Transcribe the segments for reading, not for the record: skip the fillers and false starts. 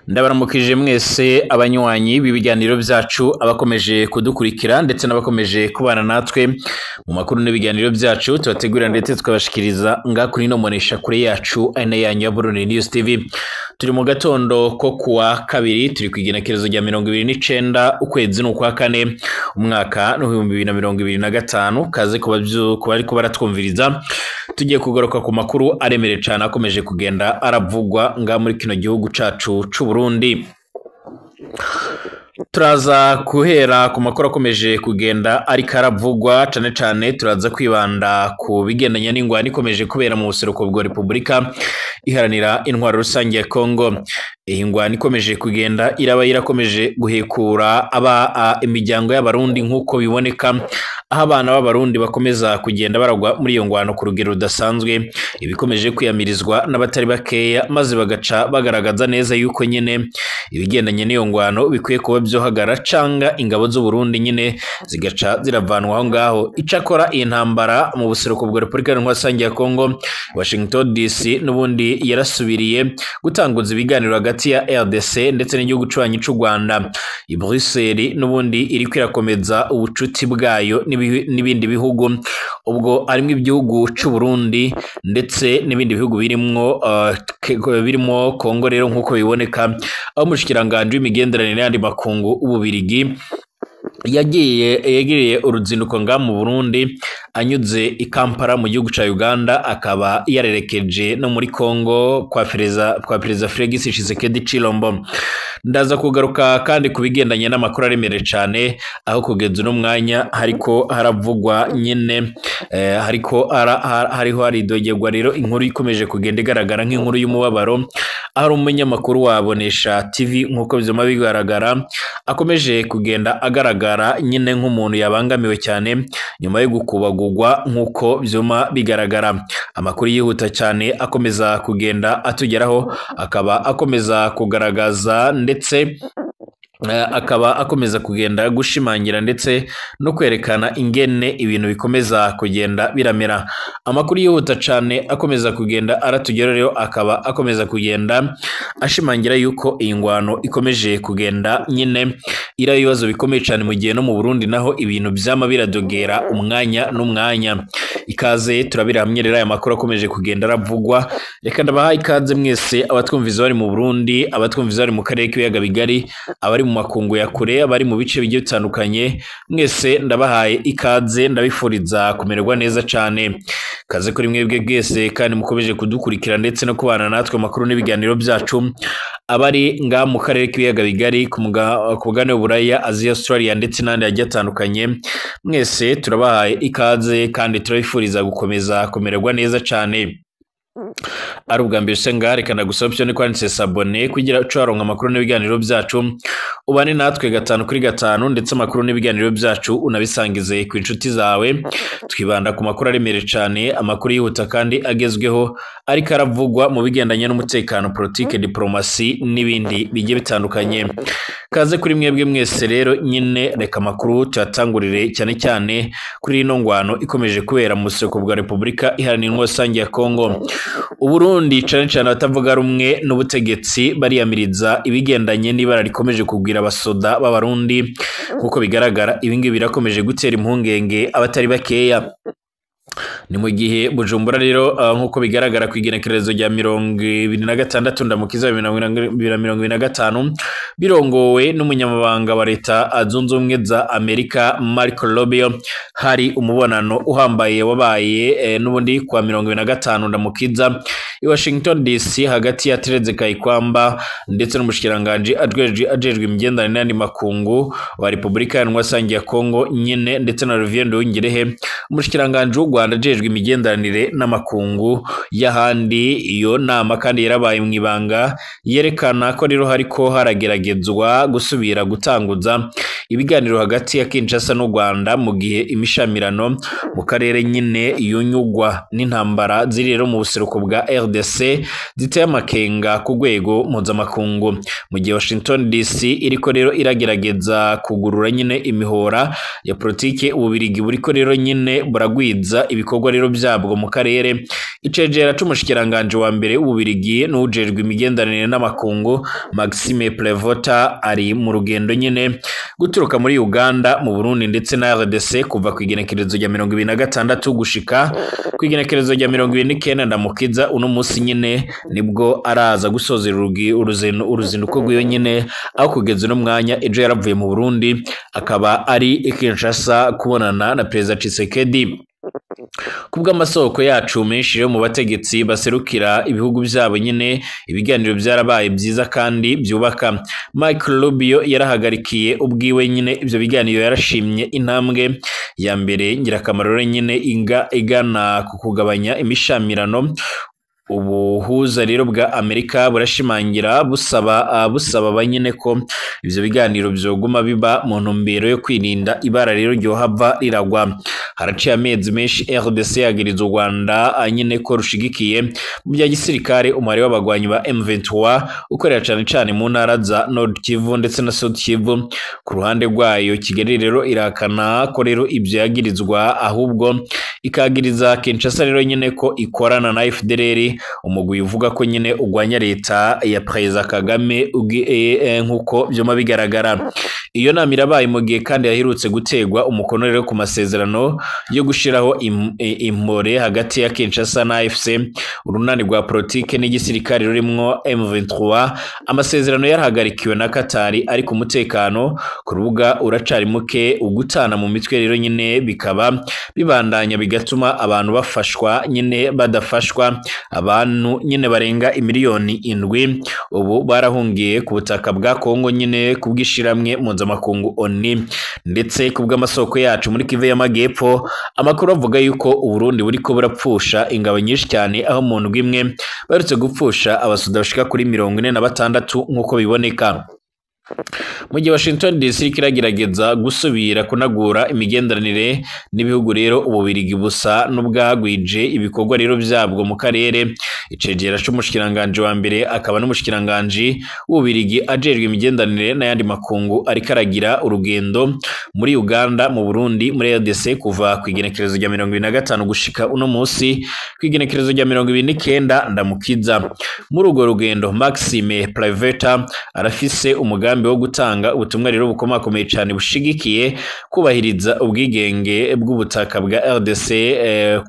Ndabaramukije mwese abanywanyi b'ibiganiro byacu abakomeje kudukurikira ndetse n'abakomeje kubana natwe mu makuru n'ibiganiro byacu tubategurira ndetse tukabashikiriza ngakuri no monesha kuri yacu ane yanyu ya Burundi News TV. Turi mu gatondo ko kuwa kabiri turi kwigenekerezo rya 29 ukwezi n'ukwa kane umwaka no 2025 kaze kuba ariko baratwumviriza tugiye kugaruka ku makuru aremere cyane akomeje kugenda aravugwa nga muri kino gihugu cacu c'u Burundi. Turaza kuhera ku makuru akomeje kugenda ariko aravugwa cyane turaza kwibanda ku bigendanye n'ingwani ikomeje kubera mu buseruko bwa Repubulika iharanira intwaro rusange ya Kongo. Iyi ngwani ikomeje kugenda irakomeje guhekura imiryango y'abarundi nk'uko biboneka, aho abana b'abarundi bakomeza kugenda baragwa muri iyo ngwano ku rugero rudasanzwe, ibikomeje kwiyamirizwa n'abatari bakeya maze bagaca bagaragaza neza yuko nyine ibigendanye n'iyo ngwano bikwiye kuba byohagara canga ingabo z'u Burundi nyine zigaca ziravanwa aho ngaho. Icakora iyi ntambara mu buseruko bwa Repubulika Rusange ya Kongo, Washington DC n'ubundi yarasubiriye gutanguza ibiganiro hagati ya RDC ndetse n'igihugu c'ubanyi c'u Rwanda. I Bruxelles n'ubundi iri kwirakomeza ubucuti bwayo n'ibindi bihugu, ubwo arimo igihugu c'u Burundi ndetse n'ibindi bihugu birimo Kongo. Rero nk'uko biboneka aho umushikiranganje w'imigenderanire n'andi makungu Ububirigi yagiriye uruzinduko nga mu Burundi anyuze i Kampala mu gihugu ca Uganda, akaba yarerekeje no muri Kongo kwa Perezida Felix Tshisekedi Tshilombo. Ndaza kugaruka kandi kubigendanye n'amakuru aremere cyane, aho kugeza no mwanya hariko haravugwa nyine hariho haridogerwa rero inkuru ikomeje kugenda igaragara nk'inkuru y'umubabaro, aho umunyamakuru wabonesha TV nk'uko bizoma bigaragara akomeje kugenda agaragara nyine nk'umuntu yabangamiwe cyane nyuma yo gukubagurwa nk'uko bizoma bigaragara. Amakuru yihuta cyane akomeza kugenda atugeraho, akaba akomeza kugaragaza ndetse akaba akomeza kugenda gushimangira ndetse no kwerekana ingene ibintu bikomeza kugenda biramera. Amakuru yihuta cyane akomeza kugenda aratugera, rero akaba akomeza kugenda ashimangira yuko iyi ngwano ikomeje kugenda nyine ibibazo bikomeye cyane mu gihe no mu Burundi naho ibintu byama biradogera umwanya n'umwanya. Ikaze turabira hamwe rero aya makuru akomeje kugenda aravugwa. Reka ndabaha ikaze mwese abatwumviza bari mu Burundi, abatwumviza bari mu karere k'ibiyaga bigari, abari mu makungu ya kure, abari mu bice bigiye bitandukanye, mwese ndabahaye ikaze, ndabifuriza kumererwa neza cyane. Kaze kuri mwebwe bwese kandi mukomeje kudukurikira ndetse no kubana natwe makuru n'ibiganiro byacu, abari nga mu karere k'ibiyaga bigari ku mugabane w'Uburaya, Aziya, Australia ndetse n'andi agiye atandukanye, mwese turabahaye ikaze kandi turabifuriza gukomeza kumererwa neza cyane. Ari ubwa mbere usenga reka ndagusaba option kwanditse sabone kugira ucaronka amakuru n'ibiganiro byacu, ubane natwe 5 kuri 5 ndetse amakuru n'ibiganiro byacu unabisangize ku inshuti zawe. Twibanda ku makuru aremere cyane, amakuru yihuta kandi agezweho ariko aravugwa mu bigendanye n'umutekano, politique, diplomasi n'ibindi bigiye bitandukanye. Kaze kuri mwebwe mwese rero nyine reka amakuru tuyatangurire cyane kuri ino ngwano ikomeje kubera mu buseruko bwa Repubulika iharanira intwaro rusange ya Kongo. Uburundi cyane batavuga rumwe n'ubutegetsi bariyamiriza ibigendanye n'ibara rikomeje kugwira abasoda b'abarundi. Nkuko bigaragara ibingi birakomeje gutera impungenge abatari bakeya. Ni mu gihe Bujumbura rero nkuko bigaragara ku igenekerezo rya 26 ndamukiza 2025 birongowe n'umunyamabanga wa leta zunze ubumwe za Amerika Marco Rubio, hari umubonano uhambaye wabaye n'ubundi kwa 25 ndamukiza i Washington DC hagati ya Tereze Kayikwamba ndetse n'umushikiranganje ajejwe imigenderanire n'andi makungu wa Repubulika Rusange ya Kongo nyine ndetse na Olivier Nduhungirehe, umushikiranganje w'u Rwanda ajejwe imigenderanire n'amakungu y'ahandi. Iyo nama kandi yarabaye mu ibanga, yerekana ko rero hariko harageragezwa gusubira gutanguza ibiganiro hagati ya Kinshasa n'u Rwanda mu gihe imishamirano mu karere nyine yunyugwa n'intambara ziri rero mu buseruko bwa RDC ziteye amakenga ku rwego mpuzamakungu, mu gihe Washington DC iriko rero iragerageza kugurura nyine imihora ya politike. Ububirigi buriko rero nyine buragwiza ibikorwa rero byabwo mu karere. icegera c'umushikiranganje wa mbere w'Ububirigi n'ujejwe imigenderanire n'amakungu Maxime Plevota ari mu rugendo nyene guturuka muri Uganda mu Burundi ndetse na RDC kuva ku igenekerezo rya 2026 gushika ku igenekerezo rya 2029 ndamukiza uno musi nyene nibwo araza gusozera uruzinduko rw'iyo nyene aho kugeza no mwanya ejo yaravuye mu Burundi akaba ari Kinshasa kubonana na President Tshisekedi. Kubwa amasoko yacu menshi yo mu bategetsi baserukira ibihugu byabo nyene ibiganiro byarabaye byiza kandi byubaka. Michael Rubio yarahagarikiye ubwiwe nyene ivyo biganiro yarashimye intambwe ya mbere ngirakamaro nyene igana ku kugabanya imishamirano. Ubuhuza rero bwa Amerika burashimangira busaba banyene ko ivyo biganiro byoguma biba mu ntumbero yo kwirinda ibara rero ryohava riragwa. Haraciye amezi menshi RDC yagiriza u Rwanda nyene ko rushigikiye mu bya gisirikare umubare w'abagwanyi ba M23 ukorera cane mu ntara za Nord Kivu ndetse na South Kivu. Ku ruhande rwayo Kigali rero irakana ko rero ibyo yagirizwa ahubwo ikagiriza Kinshasa rero nyene ko ikorana na FDLR umugwi uvuga ko nyene ugwanya leta ya President Kagame nkuko byoma bigaragara. Iyo nama irabaye mu gihe kandi yahirutse gutegwa umukono rero ku masezerano yo gushiraho impore hagati ya Kinshasa na AFC urunani rwa politike n'igisirikare rurimwo M23. Amasezerano yarahagarikiwe na Katari ariko umutekano ku rubuga uracari muke ugutana mu mitwe rero nyene bikaba bibandanya bigatuma abantu bafashwa nyene badafashwa. Abantu nyene barenga imiliyoni 7 ubu barahungiye ku butaka bwa Kongo nyene kubwishiramwe mpuzamakungu ONU. Ndetse kubw'amasoko yacu muri Kivu y'Amajyepfo amakuru avuga yuko Uburundi buriko burapfusha ingabo nyinshi cyane aho mu ndwi imwe barutse gupfusha abasuda bashika kuri 46 nkuko biboneka. Mu gihe Washington DC kiragerageza gusubira kunagura imigenderanire n'ibihugu rero Ububirigi busa n'ubwagwije ibikorwa rero byabwo mu karere. Icegera c'umushikiranganje wa mbere akaba n'umushikiranganje w'Ububirigi ajejwe imigenderanire n'ayandi makungu ariko aragira urugendo muri Uganda mu Burundi muri RDC kuva ku igenekerezo rya 2025 gushika uno musi ku igenekerezo rya 2029 ndamukiza. Muri urwo rugendo Maxime Plevota arafise umugambi wo gutanga ubutumwa rero bukomakomeye cyane bushigikiye kubahiriza ubwigenge bw'ubutaka bwa RDC,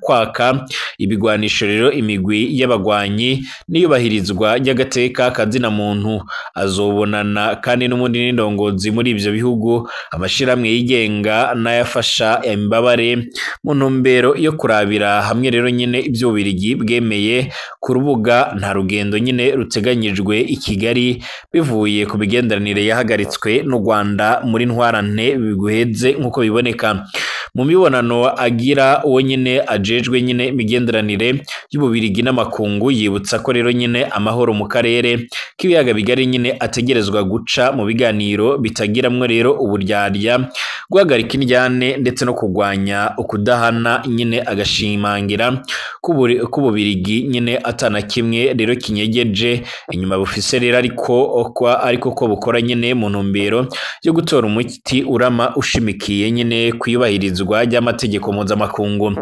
kwaka ibigwanisho rero imigwi y'abagwanyi n'iyubahirizwa ry'agateka kazina muntu. Azobonana kandi n'umundi n'indongozi muri ivyo bihugu amashiramwe yigenga n'ayafasha imbabare mu ntumbero yo kurabira hamwe rero nyene ivyo Ububirigi bwemeye ku rubuga nta rugendo nyene ruteganyijwe i Kigali bivuye ku bigenderanire yahagaritswe n'u Rwanda muri ntwarante biguheze nkuko biboneka. Mu mibonano agira uwo nyene ajejwe nyene imigenderanire y'Ububirigi n'amakungu yibutsa ko rero nyene amahoro mu karere k'ibiyaga bigari nyene ategerezwa guca mu biganiro bitagiramwe rero uburyarya, guhagarika indyane ndetse no kugwanya ukudahana nyene agashimangira k'Ububirigi nyene atana kimwe rero kinyegeje inyuma bufise rero ariko ko bukora nyene mu ntumbero yo gutora umuti urama ushimikiye nyene kwiyubahirizwa ry'amategeko mpuzamakungu.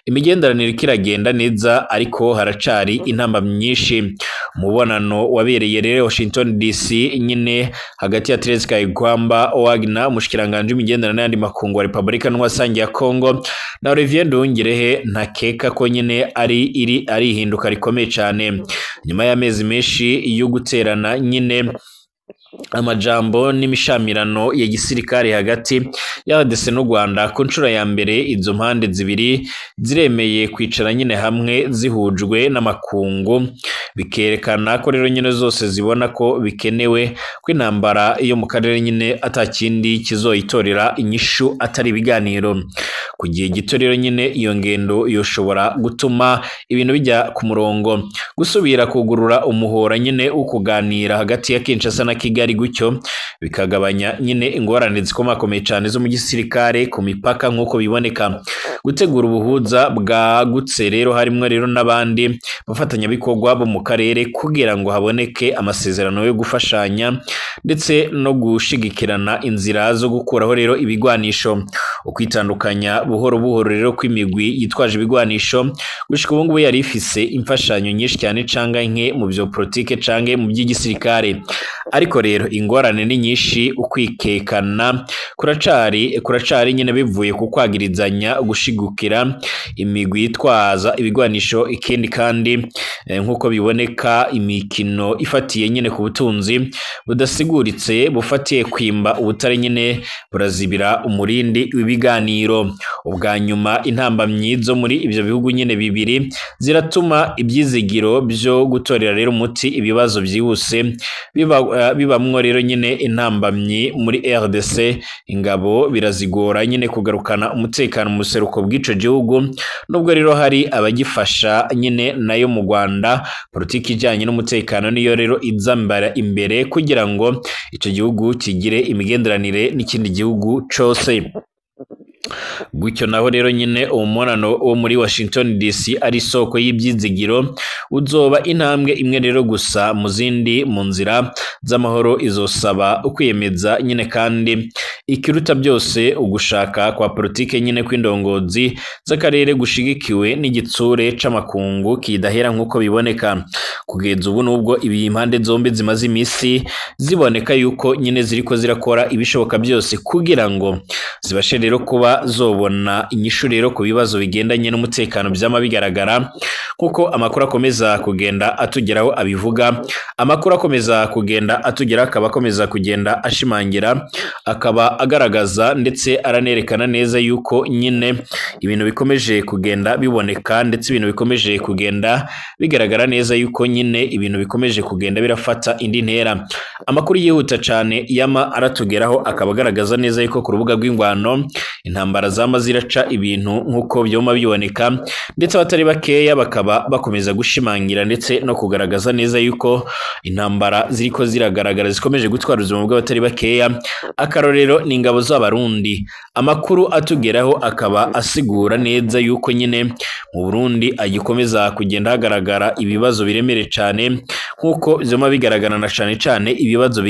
Imigenderanire kiragenda neza ariko haracari intamba nyinshi. Umubonano wabereye rero Washington DC nyene hagati ya Therese Kayigwamba Wagner umushikiranganje w'imigenderanire n'andi makungu wa Republika n'wasangiye ya Kongo na Olivier Nduhungirehe ntakeka ko nyene ari ihinduka rikomeye cyane nyuma y'amezi menshi yo guterana nyene amajambo n'imishamirano ya gisirikare hagati ya RDC n'u Rwanda. Ku nshuro ya mbere izo mpande zibiri ziremeye kwicara nyine hamwe zihujwe n'amakungu, bikerekana ko rero nyine zose zibona ko bikenewe ko intambara yo mu karere nyine atakindi kizoyitorera inyishu atari ibiganiro. Ku gihe gito rero nyine iyo ngendo yoshobora gutuma ibintu bijya ku murongo, gusubira kugurura umuhora nyine ukuganira hagati ya Kinshasa na Kigali, gutyo bikagabanya nyine ingorane zikomakomeye cyane zo mu gisirikare ku mipaka nk'uko biboneka. gutegura ubuhuza bwagutse rero harimwo rero n'abandi bafatanyabikorwa bo mu karere kugira ngo haboneke amasezerano yo gufashanya ndetse no gushigikirana inzira zo gukuraho rero ibigwanisho. Ukwitandukanya buhoro buhoro rero kw'imigwi yitwaje ibigwanisho gushika ubu ngubu yari ifise imfashanyo nyinshi cyane canga nke mu byo politike canke mu by'igisirikare, ariko rero ingorane ni nyinshi. Ukwikekana kuracari nyine bivuye ku kwagirizanya gushigukira imigwi yitwaza ibigwanisho. Ikindi kandi nk'uko biboneka imikino ifatiye nyine ku butunzi budasiguritse bufatiye kwimba ubutare nyine burazibira umurindi w'ibiganiro. Ubwa nyuma intambamyi zo muri ibyo bihugu nyine bibiri ziratuma ibyizigiro byo gutorera rero umuti ibibazo byihuse bibamwo rero nyine intambamyi muri RDC. Ingabo birazigora nyine kugarukana umutekano mu buseruko bw'ico gihugu, nubwo rero hari abagifasha nyine nayo mu Rwanda. Politiki ijanye n'umutekano niyo rero izambara imbere kugira ngo ico gihugu kigire imigenderanire n'ikindi gihugu cose. Gutyo naho rero nyine umunano wo muri Washington DC ari soko y'ibyizigiro uzoba intambwe imwe rero gusa mu zindi mu nzira z'amahoro izosaba ukwiyemeza nyine, kandi ikiruta byose ugushaka kwa politike nyine kw'indongozi z'akarere gushigikiwe n'igitsure c'amakungu kidahera nk'uko biboneka kugeza ubu. Nubwo ibi impande zombi zimaze imisi ziboneka yuko nyine ziriko zirakora ibishoboka byose kugira ngo zibashe rero kuba zobona inyishu rero ku bibazo bigendanye n'umutekano byama bigaragara kuko amakuru akomeza kugenda atugeraho abivuga. Amakuru akomeza kugenda atugera akaba akomeza kugenda ashimangira, akaba agaragaza ndetse aranerekana neza yuko nyine ibintu bikomeje kugenda biboneka ndetse ibintu bikomeje kugenda bigaragara neza yuko nyine ibintu bikomeje kugenda birafata indi ntera. Amakuru yihuta cyane yama aratugeraho akaba agaragaza neza yuko ku rubuga rw'ingwano intambara zama ziraca ibintu nk'uko byoma biboneka, ndetse abatari bakeya bakaba bakomeza gushimangira ndetse no kugaragaza neza yuko intambara ziriko ziragaragara zikomeje gutwara ubuzima bw'abatari bakeya. Akarorero ni ingabo z'Abarundi. Amakuru atugeraho akaba asigura neza yuko nyine mu Burundi agikomeza kugenda hagaragara ibibazo biremere cyane nk'uko byoma bigaragara na cyane ibibazo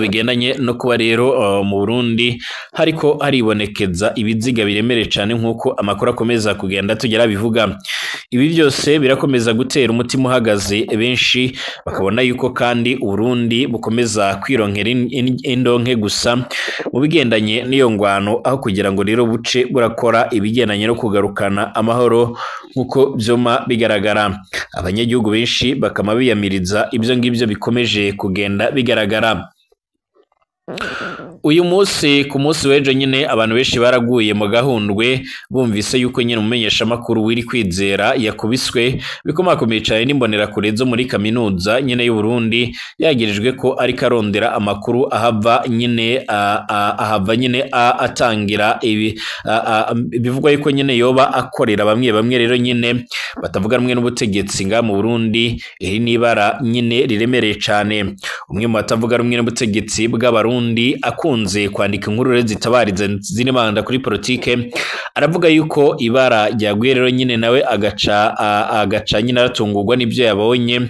bigendanye no kuba rero mu Burundi hariko haribonekeza ibiziga biremere cyane nk'uko amakuru akomeza kugenda tugera bivuga. Ibi byose birakomeza gutera umutima uhagaze benshi bakabona yuko kandi Burundi bukomeza kwironkera indonke gusa mu bigendanye n'iyo ngwano, aho kugira ngo rero buce burakora ibigendanye no kugarukana amahoro nk'uko byoma bigaragara. Abanyagihugu benshi bakama biyamiriza ibyo ngibyo bikomeje kugenda bigaragara. Uyu munsi ku munsi w'ejo nyine abantu benshi baraguye mu gahundwe bumvise yuko nyine umumenyesha makuru wiri kwizera yakubiswe bikomakomeye cyane n'imbonera kure zo muri kaminuza nyine y'u Burundi, yagirijwe ko ari karondera amakuru ahava nyine atangira bivugwa yuko nyine yoba akorera bamwe rero nyine batavuga rumwe n'ubutegetsi nga mu Burundi. Iri nibara nyine riremereye cyane. Umwe mu batavuga rumwe n'ubutegetsi bw'Abarundi akunze kwandika inkuru zitabariza zinimanda kuri politike aravuga yuko ibara ryaguye rero nyine nawe agaca nyine aratungurwa n'ibyo yabonye,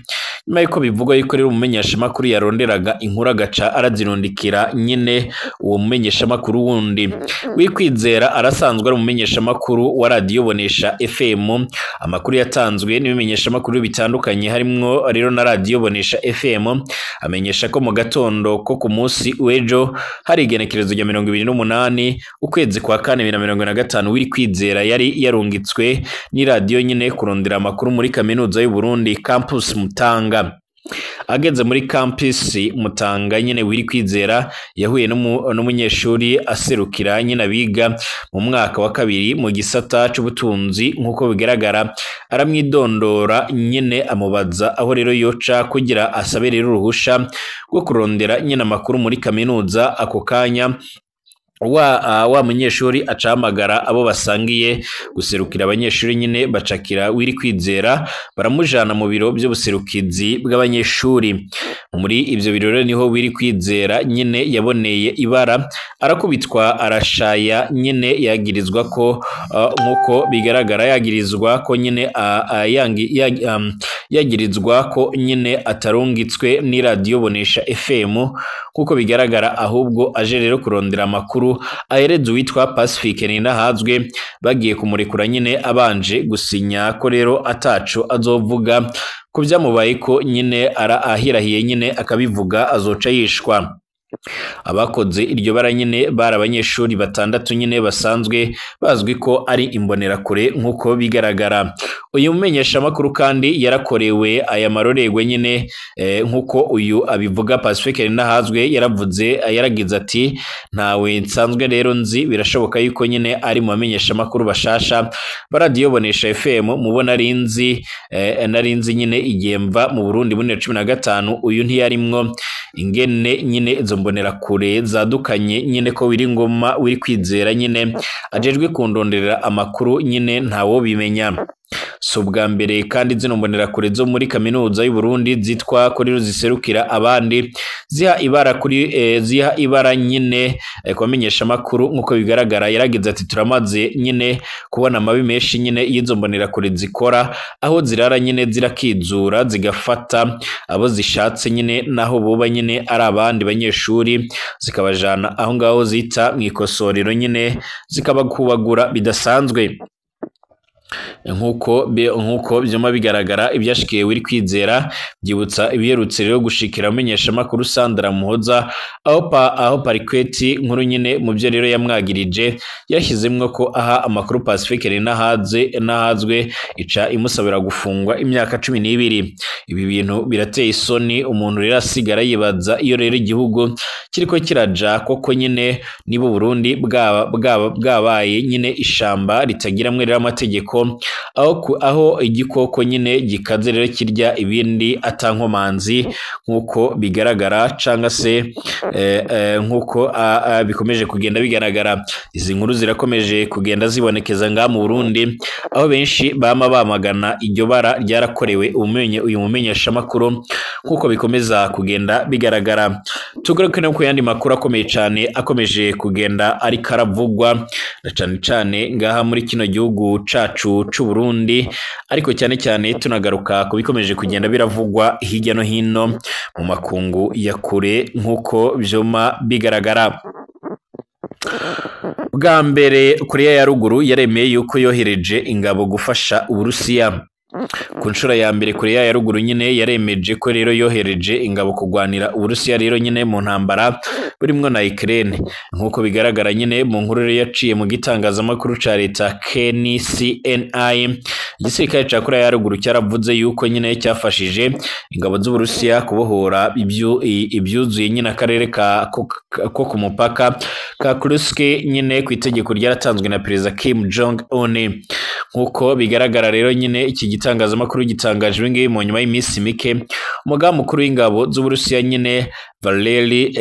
nyuma yuko bivugwa yuko rero umumenyesha makuru yaronderaga inkuru agaca arazirundikira nyine uwo mumenyesha makuru wundi. Wikwizera arasanzwe ari umumenyesha makuru wa radio Bonesha FM. Amakuru yatanzwe n'ibimenyesha makuru bitandukanye harimwo rero na radio Bonesha FM amenyesha ko mu gatondo ko ku munsi w'ejo hari igenekerezo rya 28 ukwezi kwa 4 Wikwizera yari yarungitswe ni radio nyine kurondera amakuru muri kaminuza y'u Burundi campus Mutanga. Ageze muri campus Mutanga nyine Wikwizera yahuye n'umunyeshuri aserukira nyine abiga mu mwaka wa 2 mu gisata c'ubutunzi nk'uko bigaragara. Aramwidondora nyine amubaza aho rero yoca kugira asabere uruhusha rwo kurondera nyine amakuru muri kaminuza. Ako kanya wa munyeshuri acahamagara abo basangiye guserukira abanyeshuri nyine bacakira wiri kwizera baramujana mu biro by'ubuserukizi bw'abanyeshuri. Muri ivyo biro rero niho wiri kwizera nyine yaboneye ibara arakubitwa arashaya nyine yagirizwa ko nkuko bigaragara yagirizwa ko nyine yagirizwa ko nyine atarungitswe ni radio Bonesha FM kuko bigaragara ahubwo aje rero kurondera amakuru ahereza uwitwa Pacifique Ninahazwe bagiye kumurekura nyine abanje gusinya ko rero ataco azovuga ku byamubaye ko nyine ahirahiye nyine akabivuga azoca yishwa. Abakoze iryo bara nyine bari abanyeshuri batandatu nyine basanzwe bazwi ko ari imbonerakure nkuko bigaragara. Uyu mumenyesha makuru kandi yarakorewe aya marorerwe nyine nkuko uyu abivuga Pacifique Ninahazwe yaragize ati ntawe nsanzwe rero nzi birashoboka yuko nyine ari mu bamenyesha makuru bashasha baradiyo Bonesha FM mubona narinzi nyine igemva mu Burundi muri 2015 uyu ntiyarimwo ingene nyine izo mbonerakure zadukanye nyine ko wiri ngoma wiri kwizera nyine ajejwe kundonderera amakuru nyine ntawo bimenya. So bwa mbere kandi zino mbonerakure zo muri kaminuza y'u Burundi zitwa ko rero ziserukira abandi ziha ibara nyine kwamenyesha makuru nkuko bigaragara. Yaragize ati turamaze nyine kubona amabi menshi nyine y'izo mbonerakure zikora aho zirara nyine zirakizura zigafata abo zishatse nyine naho buba nyine ari abandi banyeshuri zikabajana aho ngaho zita mwikosorero nyine zikabakubagura bidasanzwe. Nkuko byoma bigaragara ibyashikiye wiri kwizera byibutsa ibiherutse rero gushikira amenyesha makuru Sandra Muhoza aho Parikweti nkuru nyine mu byo rero yamwagirije yashyizemwe ko aha amakuru Pacifique Ninahazwe ica imusabira gufungwa imyaka 12. Ibi bintu birateye isoni umuntu rero asigara yibaza iyo rero igihugu kiriko kiraja koko nyine nibo Burundi bwabaye nyine ishamba ritagiramwe rero amategeko aho igikoko nyine gikaze rero kirya ibindi atankomanzi nkuko bigaragara canga se nkuko bikomeje kugenda bigaragara. Izi nkuru zirakomeje kugenda zibonekeza nga mu Burundi aho benshi bama bamagana iryo bara ryarakorewe uyu mumenyesha makuru nkuko bikomeza kugenda bigaragara. Tugaruke no ku yandi makuru akomeye cyane akomeje kugenda ari karavugwa cyane ngaha muri kino gihugu cacu c'u Burundi ariko cyane tunagaruka kubikomeje kugenda biravugwa hirya no hino mu makungu ya kure nkuko byoma bigaragara. Bwa mbere Korea ya ruguru yaremeye yuko yohereje ingabo gufasha Uburusiya. Ku nshuro ya mbere Korea ya ruguru nyine yaremeje ko rero yohereje ingabo kugwanira Uburusiya rero nyine mu ntambara burimwo na Ukraine nkuko bigaragara nyine mu nkuru rero yaciye mu gitangazamakuru ca leta KNCNI. Igisirikare ca Korea ya ruguru cyaravuze yuko nyine cyafashije ingabo z'Uburusiya kubohora ibyuzuye nyine akarere ko ku mupaka ka Kursk nyine ku itegeko ryaratanzwe na Perezida Kim Jong Un. Nkuko bigaragara rero nyine iki gitangazamakuru gitangaje ngiye mu nyuma y'iminsi mike umugaba mukuru w'ingabo z'Uburusiya nyine Valery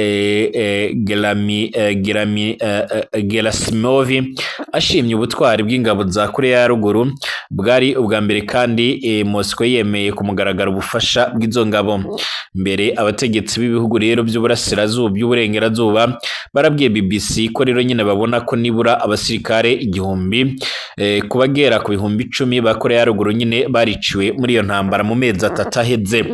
Gerasimov ashimye ubutwari bw'ingabo za Korea ya ruguru bwari ubwa mbere kandi Moscow yemeye ku mugaragaro ubufasha bw'izo ngabo. Mbere abategetsi b'ibihugu rero by'uburengerazuba barabwiye BBC ko rero nyine babona ko nibura abasirikare 1000 kubagera ku 10,000 ba Korea ya ruguru nyine bariciwe muri iyo ntambara mu mezi 3 aheze.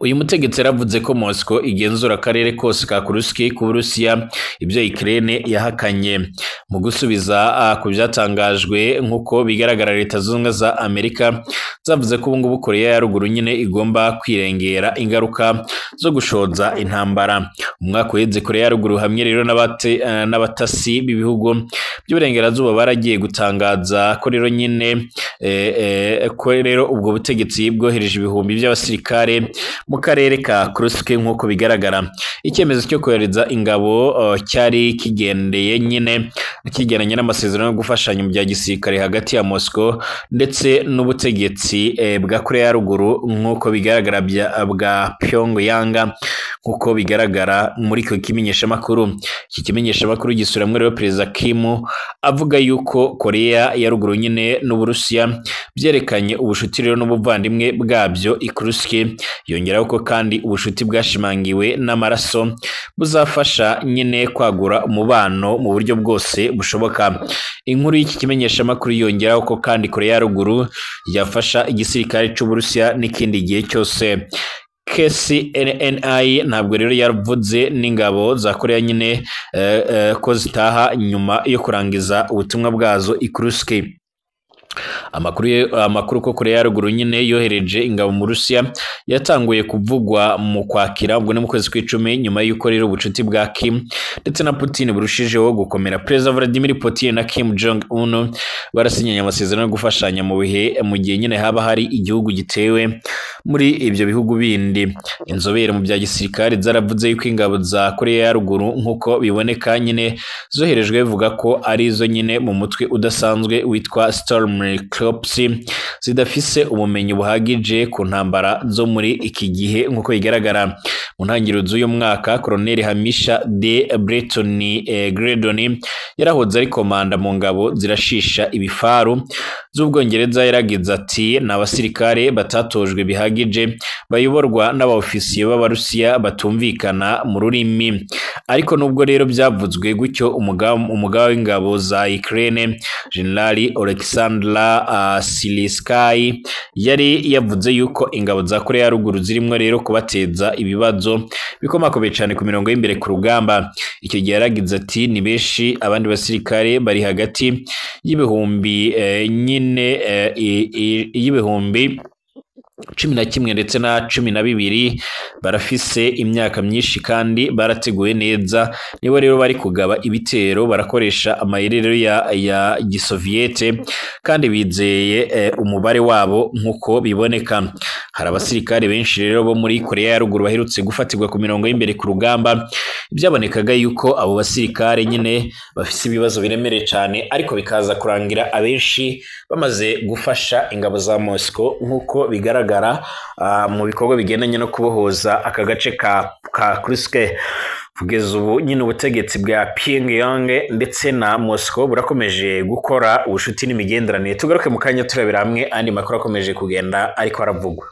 Uyu mutegetsi yaravuze ko Moscow igenzura akarere kose ka Kursk ku Burusiya ibyo Ukraine yahakanye. Mu gusubiza ku byatangajwe nkuko bigaragara leta zunze za Amerika zavuze ko ubungubu Korea ya ruguru nyine igomba kwirengera ingaruka zo gushoza intambara. Umwaka uheze Korea ya ruguru hamwe rero n'abatasi b'ibihugu by'uburengerazuba baragiye gutangaza ko rero nyine ko rero ubwo butegetsi bwohereje ibihumbi by'abasirikare mu karere ka Kursk nkuko bigaragara. Icyemezo cyo kohereza ingabo cyari kigendeye nyine kigeranye n'amasezerano yo gufashanya mu bya gisirikare hagati ya Moscow ndetse n'ubutegetsi bwa Korea ya ruguru nkuko bigaragara bwa Pyongyang nkuko bigaragara muri ko kimenyesha makuru. Iki kimenyesha makuru gisuramwe rero Perezida Kim avuga yuko Korea ya ruguru nyine n'Uburusiya byerekanye ubushuti rero n'ubuvandimwe bwabyo i Kursk. Yongeraho ko kandi ubushuti bwashimangiwe n'amaraso buzafasha nyine kwagura umubano mu buryo bwose bushoboka. Inkuru y'iki kimenyesha makuru yongeraho ko kandi Korea ya ruguru yafasha igisirikare c'Uburusiya n'ikindi gihe cyose. KCNNI ntabwo rero yavuze n'ingabo za Korea nyine ko zitaha nyuma yo kurangiza ubutumwa bwazo i Kursk. Amakuru ko Korea ya ruguru nyine yohereje ingabo mu Rusiya yatanguye kuvugwa mu Kwakira ubwo ni mu kwezi kw'icumi, nyuma y'uko rero ubucuti bwa Kim ndetse na Putin burushijeho gukomera. Perezida Vladimir Putin na Kim Jong Un barasinyanye amasezerano yo gufashanya mu gihe nyine haba hari igihugu gitewe muri ibyo bihugu bindi. Inzobere mu bya gisirikare zaravuze yuko ingabo za Korea ya ruguru nkuko biboneka nyine zoherejwe bivuga ko ari zo nyine mu mutwe udasanzwe witwa Storm Corps zidafise ubumenyi buhagije ku ntambara zo muri iki gihe nkuko bigaragara. Mu ntangiriro z'uyu mwaka Colonel Hamisha de Gredon yarahoze ari komanda mu ngabo zirashisha ibifaru z'Ubwongereza. Yaragize ati n'abasirikare batatojwe bihagije bayoborwa n'abaofisiye b'Abarusiya batumvikana mu rurimi. Ariko nubwo rero byavuzwe gutyo, umugaba w'ingabo za Ukraine General Oleksandr Siliskyi yari yavuze yuko ingabo za Korea ya ruguru zirimo rero kubateza ibibazo bikomakomeye cyane ku mirongo y'imbere ku rugamba. Icyo gihe yaragize ati ni benshi abandi basirikare bari hagati y'ibihumbi y'ibihumbi 11 ndetse na 12 barafise imyaka myinshi kandi barateguye neza. Nibo rero bari kugaba ibitero barakoresha amayerero ya gisoviete kandi bizeye umubare wabo nkuko biboneka. Hari abasirikare benshi rero bo muri Korea ya ruguru baherutse gufatirwa ku mirongo y'imbere ku rugamba. Byabonekaga yuko abo basirikare nyine bafise ibibazo biremereye cyane, ariko bikaza kurangira abenshi bamaze gufasha ingabo za Moscow nkuko bigaragara mu bikorwa bigendanye no kubohoza aka gace ka Kursk. Kugeza ubu nyine ubutegetsi bwa Pyongyang ndetse na Moscow burakomeje gukora ubushuti n'imigenderanire. Tugaruke mu kanya turebera hamwe andi makuru akomeje kugenda ariko aravugwa.